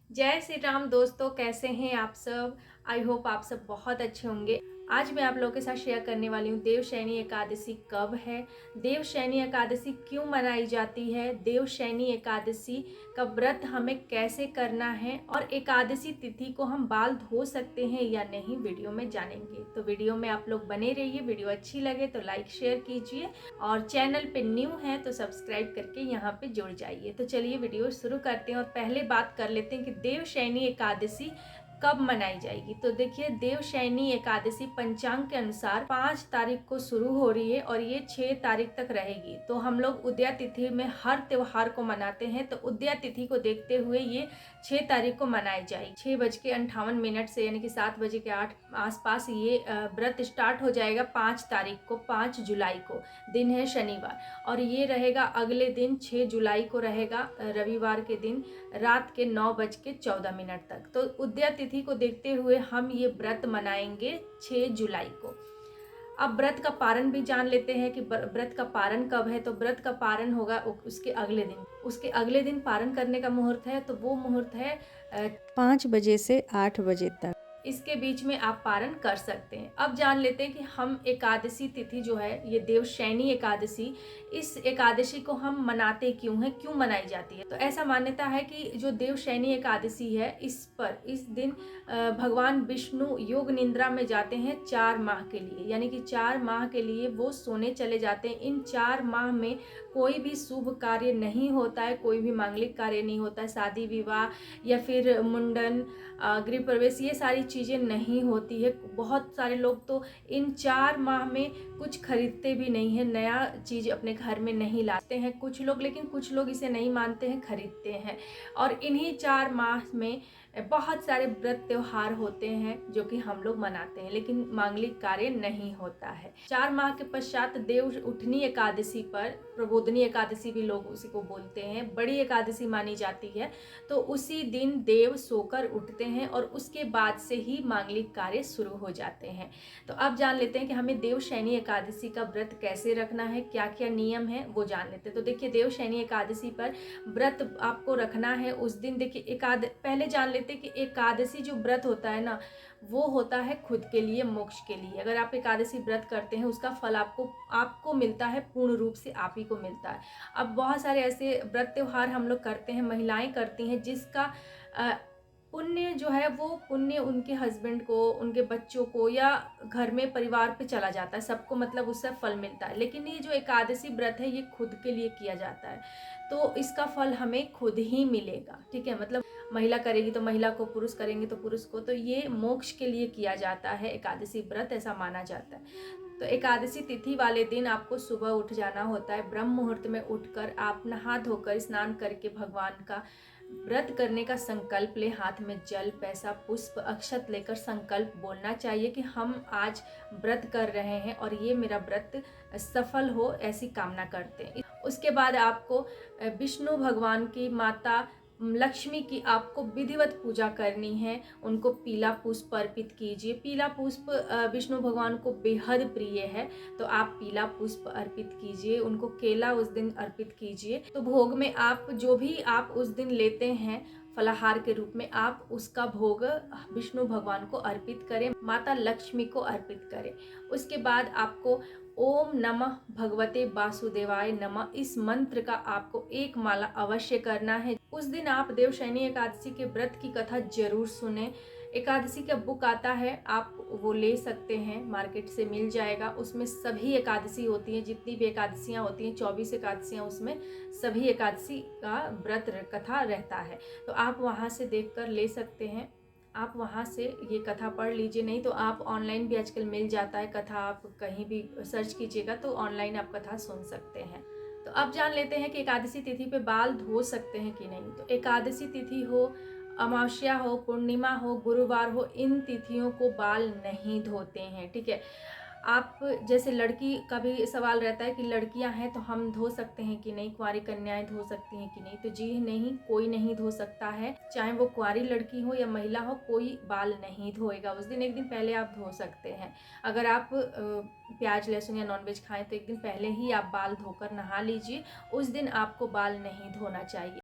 जय श्री राम दोस्तों, कैसे हैं आप सब। आई होप आप सब बहुत अच्छे होंगे। आज मैं आप लोगों के साथ शेयर करने वाली हूँ देवशयनी एकादशी कब है, देवशयनी एकादशी क्यों मनाई जाती है, देवशयनी एकादशी का व्रत हमें कैसे करना है और एकादशी तिथि को हम बाल धो सकते हैं या नहीं, वीडियो में जानेंगे। तो वीडियो में आप लोग बने रहिए। वीडियो अच्छी लगे तो लाइक शेयर कीजिए और चैनल पे न्यू है तो सब्सक्राइब करके यहाँ पे जुड़ जाइए। तो चलिए वीडियो शुरू करते हैं और पहले बात कर लेते हैं कि देवशयनी एकादशी कब मनाई जाएगी। तो देखिए, देवशयनी एकादशी पंचांग के अनुसार 5 तारीख को शुरू हो रही है और ये 6 तारीख तक रहेगी। तो हम लोग उदया तिथि में हर त्योहार को मनाते हैं, तो उदया तिथि को देखते हुए ये 6 तारीख को मनाई जाएगी। 6:58 से यानी कि 7 बजे के आसपास ये व्रत स्टार्ट हो जाएगा। 5 तारीख को, 5 जुलाई को दिन है शनिवार, और ये रहेगा अगले दिन 6 जुलाई को रहेगा, रविवार के दिन रात के 9:14 तक। तो उदया तिथि को देखते हुए हम ये व्रत मनाएंगे 6 जुलाई को। अब व्रत का पारण भी जान लेते हैं कि व्रत का पारण कब है। तो व्रत का पारण होगा उसके अगले दिन पारण करने का मुहूर्त है। तो वो मुहूर्त है 5 बजे से 8 बजे तक। इसके बीच में आप पारण कर सकते हैं। अब जान लेते हैं कि हम एकादशी तिथि जो है, ये देवशयनी एकादशी, इस एकादशी को हम मनाते क्यों हैं, क्यों मनाई जाती है। तो ऐसा मान्यता है कि जो देवशयनी एकादशी है, इस दिन भगवान विष्णु योग निद्रा में जाते हैं 4 माह के लिए, यानी कि 4 माह के लिए वो सोने चले जाते हैं। इन 4 माह में कोई भी शुभ कार्य नहीं होता है, कोई भी मांगलिक कार्य नहीं होता है, शादी विवाह या फिर मुंडन, गृह प्रवेश, ये सारी चीज़ें नहीं होती है। बहुत सारे लोग तो इन 4 माह में कुछ खरीदते भी नहीं है, नया चीज़ अपने घर में नहीं लाते हैं कुछ लोग, लेकिन कुछ लोग इसे नहीं मानते हैं, खरीदते हैं। और इन्हीं 4 माह में बहुत सारे व्रत त्योहार होते हैं जो कि हम लोग मनाते हैं, लेकिन मांगलिक कार्य नहीं होता है। 4 माह के पश्चात देव उठनी एकादशी पर, प्रबोधनी एकादशी भी लोग उसी को बोलते हैं, बड़ी एकादशी मानी जाती है। तो उसी दिन देव सोकर उठते हैं और उसके बाद से ही मांगलिक कार्य शुरू हो जाते हैं। तो अब जान लेते हैं कि हमें देवशयनी एकादशी का व्रत कैसे रखना है, क्या क्या नियम है वो जान लेते हैं। तो देखिए, देवशयनी एकादशी पर व्रत आपको रखना है उस दिन। देखिए, पहले जान लेते हैं कि एकादशी जो व्रत होता है ना, वो होता है खुद के लिए, मोक्ष के लिए। अगर आप एकादशी व्रत करते हैं, उसका फल आपको मिलता है, पूर्ण रूप से आप ही को मिलता है। अब बहुत सारे ऐसे व्रत त्योहार हम लोग करते हैं, महिलाएं करती हैं, जिसका पुण्य जो है, वो पुण्य उनके हस्बैंड को, उनके बच्चों को या घर में परिवार पे चला जाता है, सबको मतलब उससे फल मिलता है। लेकिन ये जो एकादशी व्रत है, ये खुद के लिए किया जाता है, तो इसका फल हमें खुद ही मिलेगा। ठीक है, मतलब महिला करेगी तो महिला को, पुरुष करेंगे तो पुरुष को, तो ये मोक्ष के लिए किया जाता है एकादशी व्रत, ऐसा माना जाता है। तो एकादशी तिथि वाले दिन आपको सुबह उठ जाना होता है। ब्रह्म मुहूर्त में उठकर आप नहा धोकर स्नान करके भगवान का व्रत करने का संकल्प ले। हाथ में जल, पैसा, पुष्प, अक्षत लेकर संकल्प बोलना चाहिए कि हम आज व्रत कर रहे हैं और ये मेरा व्रत सफल हो, ऐसी कामना करते हैं। उसके बाद आपको विष्णु भगवान की, माता लक्ष्मी की आपको विधिवत पूजा करनी है। उनको पीला पुष्प अर्पित कीजिए। पीला पुष्प विष्णु भगवान को बेहद प्रिय है, तो आप पीला पुष्प अर्पित कीजिए। उनको केला उस दिन अर्पित कीजिए। तो भोग में आप जो भी आप उस दिन लेते हैं फलाहार के रूप में, आप उसका भोग विष्णु भगवान को अर्पित करें, माता लक्ष्मी को अर्पित करें। उसके बाद आपको ओम नमः भगवते वासुदेवाय नमः, इस मंत्र का आपको 1 माला अवश्य करना है। उस दिन आप देवशयनी एकादशी के व्रत की कथा जरूर सुने। एकादशी का बुक आता है, आप वो ले सकते हैं, मार्केट से मिल जाएगा। उसमें सभी एकादशी होती हैं, जितनी भी एकादशियाँ होती हैं, 24 एकादशियाँ, उसमें सभी एकादशी का व्रत कथा रहता है। तो आप वहाँ से देखकर ले सकते हैं, आप वहाँ से ये कथा पढ़ लीजिए। नहीं तो आप ऑनलाइन भी आजकल मिल जाता है कथा, आप कहीं भी सर्च कीजिएगा तो ऑनलाइन आप कथा सुन सकते हैं। तो अब जान लेते हैं कि एकादशी तिथि पे बाल धो सकते हैं कि नहीं। तो एकादशी तिथि हो, अमावस्या हो, पूर्णिमा हो, गुरुवार हो, इन तिथियों को बाल नहीं धोते हैं। ठीक है, आप जैसे लड़की का भी सवाल रहता है कि लड़कियां हैं तो हम धो सकते हैं कि नहीं, कुंवारी कन्याएं धो सकती हैं कि नहीं। तो जी नहीं, कोई नहीं धो सकता है, चाहे वो कुंवारी लड़की हो या महिला हो, कोई बाल नहीं धोएगा उस दिन। 1 दिन पहले आप धो सकते हैं। अगर आप प्याज लहसुन या नॉनवेज खाएं तो 1 दिन पहले ही आप बाल धोकर नहा लीजिए। उस दिन आपको बाल नहीं धोना चाहिए।